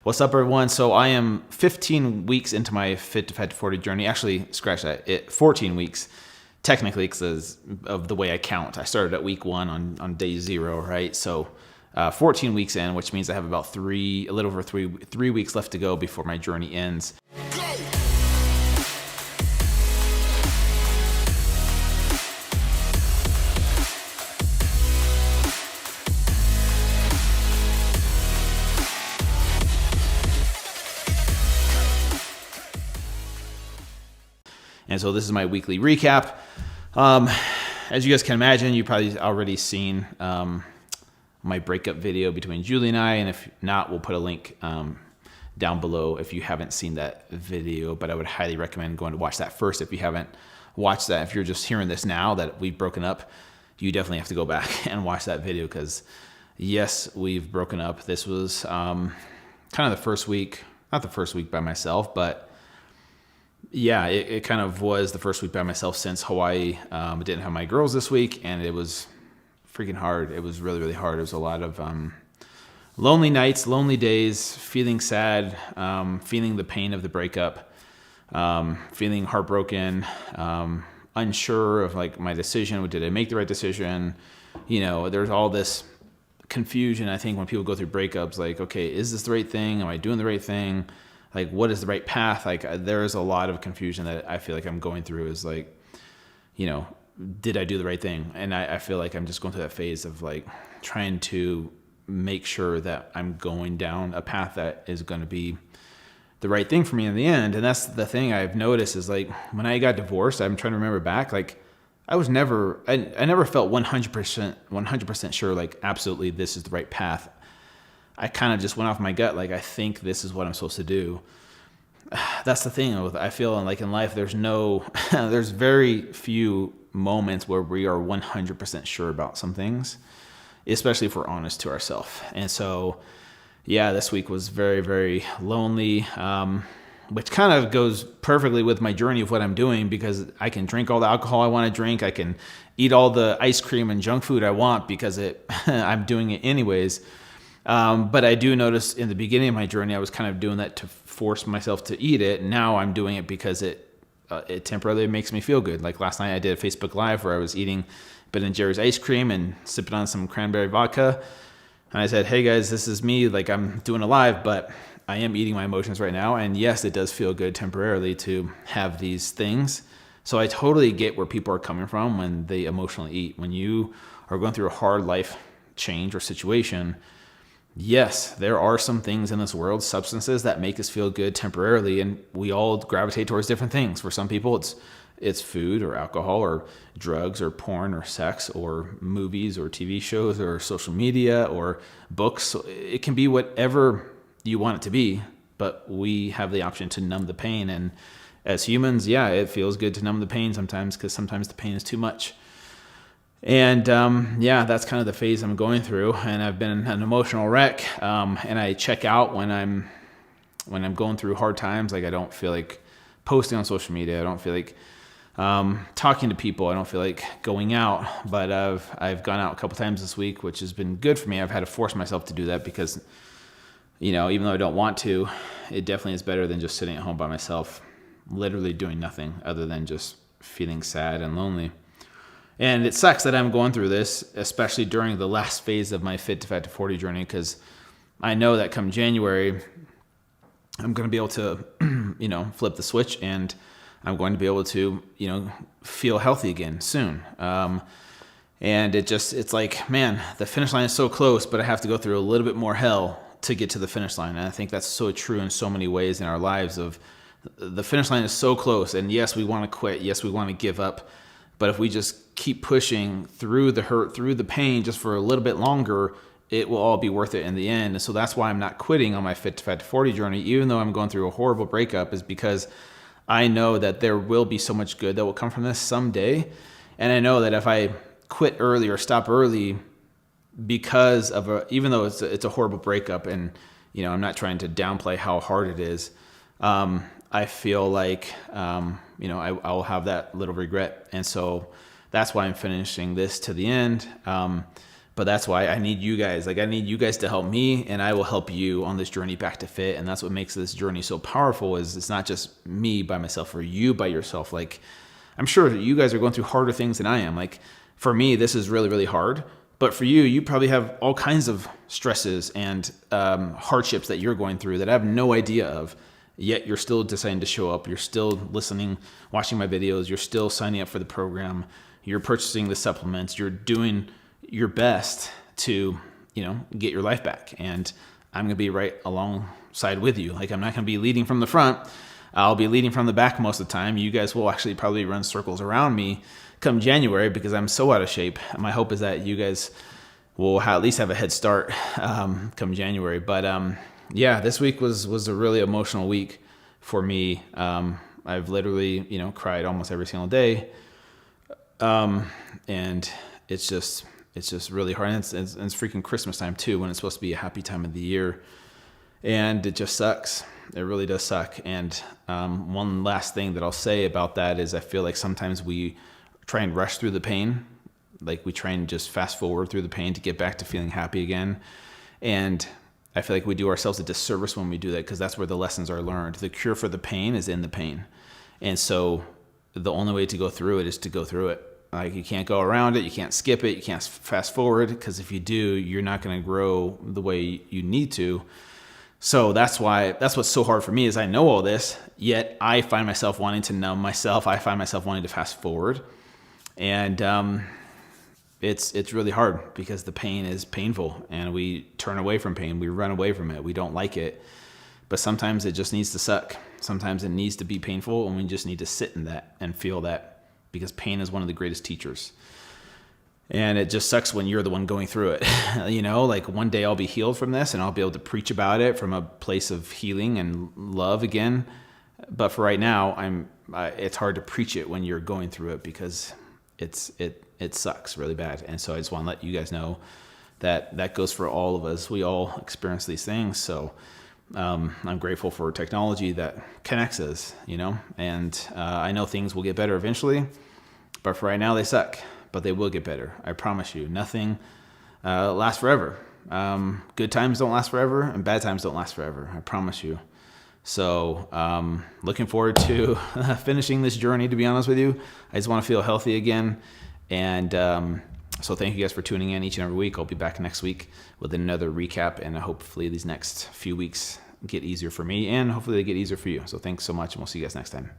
What's up, everyone? So I am 15 weeks into my Fit2Fat2Forty journey. Actually, scratch that. 14 weeks, technically, because of the way I count. I started at week 1 on day 0, right? So 14 weeks in, which means I have about a little over three weeks left to go before my journey ends. And so this is my weekly recap. As you guys can imagine, you've probably already seen my breakup video between Julie and I. And if not, we'll put a link down below if you haven't seen that video. But I would highly recommend going to watch that first if you haven't watched that. If you're just hearing this now that we've broken up, you definitely have to go back and watch that video because, yes, we've broken up. This was kind of the first week, not the first week by myself, but yeah, it kind of was the first week by myself since Hawaii. I didn't have my girls this week, and it was freaking hard. It was really, really hard. It was a lot of lonely nights, lonely days, feeling sad, feeling the pain of the breakup, feeling heartbroken, unsure of like my decision. Did I make the right decision? You know, there's all this confusion. I think when people go through breakups, like, okay, is this the right thing? Am I doing the right thing? Like, what is the right path? Like, there is a lot of confusion that I feel like I'm going through is like, you know, did I do the right thing? And I feel like I'm just going through that phase of like trying to make sure that I'm going down a path that is going to be the right thing for me in the end. And that's the thing I've noticed is like when I got divorced, I'm trying to remember back, like I never felt 100% sure, like absolutely this is the right path. I kind of just went off my gut. Like, I think this is what I'm supposed to do. That's the thing. I feel like in life, there's very few moments where we are 100% sure about some things, especially if we're honest to ourselves. And so, yeah, this week was very, very lonely, which kind of goes perfectly with my journey of what I'm doing because I can drink all the alcohol I want to drink. I can eat all the ice cream and junk food I want because I'm doing it anyways. But I do notice in the beginning of my journey, I was kind of doing that to force myself to eat it. Now I'm doing it because it temporarily makes me feel good. Like last night I did a Facebook Live where I was eating Ben & Jerry's ice cream and sipping on some cranberry vodka. And I said, hey guys, this is me. Like I'm doing a live, but I am eating my emotions right now. And yes, it does feel good temporarily to have these things. So I totally get where people are coming from when they emotionally eat. When you are going through a hard life change or situation, yes, there are some things in this world, substances that make us feel good temporarily, and we all gravitate towards different things. For some people, it's food or alcohol or drugs or porn or sex or movies or TV shows or social media or books. It can be whatever you want it to be, but we have the option to numb the pain. And as humans, yeah, it feels good to numb the pain sometimes because sometimes the pain is too much. And yeah, that's kind of the phase I'm going through, and I've been an emotional wreck. And I check out when I'm going through hard times. Like I don't feel like posting on social media. I don't feel like talking to people. I don't feel like going out. But I've gone out a couple times this week, which has been good for me. I've had to force myself to do that because, you know, even though I don't want to, it definitely is better than just sitting at home by myself, literally doing nothing other than just feeling sad and lonely. And it sucks that I'm going through this, especially during the last phase of my Fit2Fat2Forty journey, because I know that come January, I'm going to be able to, you know, flip the switch and I'm going to be able to, you know, feel healthy again soon. And it's like, man, the finish line is so close, but I have to go through a little bit more hell to get to the finish line. And I think that's so true in so many ways in our lives of the finish line is so close. And yes, we want to quit. Yes, we want to give up. But if we just keep pushing through the hurt, through the pain, just for a little bit longer, it will all be worth it in the end. And so that's why I'm not quitting on my Fit2Fat2Forty journey, even though I'm going through a horrible breakup, is because I know that there will be so much good that will come from this someday. And I know that if I quit early or stop early because of even though it's a horrible breakup, and you know, I'm not trying to downplay how hard it is, I feel like, you know, I will have that little regret. And so that's why I'm finishing this to the end. But But that's why I need you guys. Like, I need you guys to help me, and I will help you on this journey back to fit. And that's what makes this journey so powerful, is it's not just me by myself or you by yourself. Like, I'm sure you guys are going through harder things than I am. Like, for me, this is really, really hard. But for you, you probably have all kinds of stresses and hardships that you're going through that I have no idea of. Yet you're still deciding to show up. You're still listening, watching my videos. You're still signing up for the program. You're purchasing the supplements. You're doing your best to, get your life back. And I'm going to be right alongside with you. Like, I'm not going to be leading from the front. I'll be leading from the back most of the time. You guys will actually probably run circles around me come January because I'm so out of shape. My hope is that you guys will at least have a head start come January. But this week was a really emotional week for me. I've literally, cried almost every single day. And it's just really hard. And it's freaking Christmas time too, when it's supposed to be a happy time of the year. And it just sucks. It really does suck. And one last thing that I'll say about that is I feel like sometimes we try and rush through the pain. Like, we try and just fast forward through the pain to get back to feeling happy again. And I feel like we do ourselves a disservice when we do that, because that's where the lessons are learned. The cure for the pain is in the pain. And so the only way to go through it is to go through it. Like, you can't go around it. You can't skip it. You can't fast forward, because if you do, you're not going to grow the way you need to. So that's what's so hard for me, is I know all this, yet I find myself wanting to numb myself. I find myself wanting to fast forward. And it's really hard, because the pain is painful, and we turn away from pain. We run away from it. We don't like it. But sometimes it just needs to suck. Sometimes it needs to be painful, and we just need to sit in that and feel that, because pain is one of the greatest teachers. And it just sucks when you're the one going through it. Like, one day I'll be healed from this, and I'll be able to preach about it from a place of healing and love again. But for right now, it's hard to preach it when you're going through it, because it sucks really bad. And so I just want to let you guys know that goes for all of us. We all experience these things. So I'm grateful for technology that connects us, and I know things will get better eventually, but for right now they suck, but they will get better. I promise you. Nothing lasts forever. Good times don't last forever, and bad times don't last forever. I promise you. So looking forward to finishing this journey, to be honest with you. I just want to feel healthy again. And so thank you guys for tuning in each and every week. I'll be back next week with another recap, and hopefully these next few weeks get easier for me, and hopefully they get easier for you. So thanks so much, and we'll see you guys next time.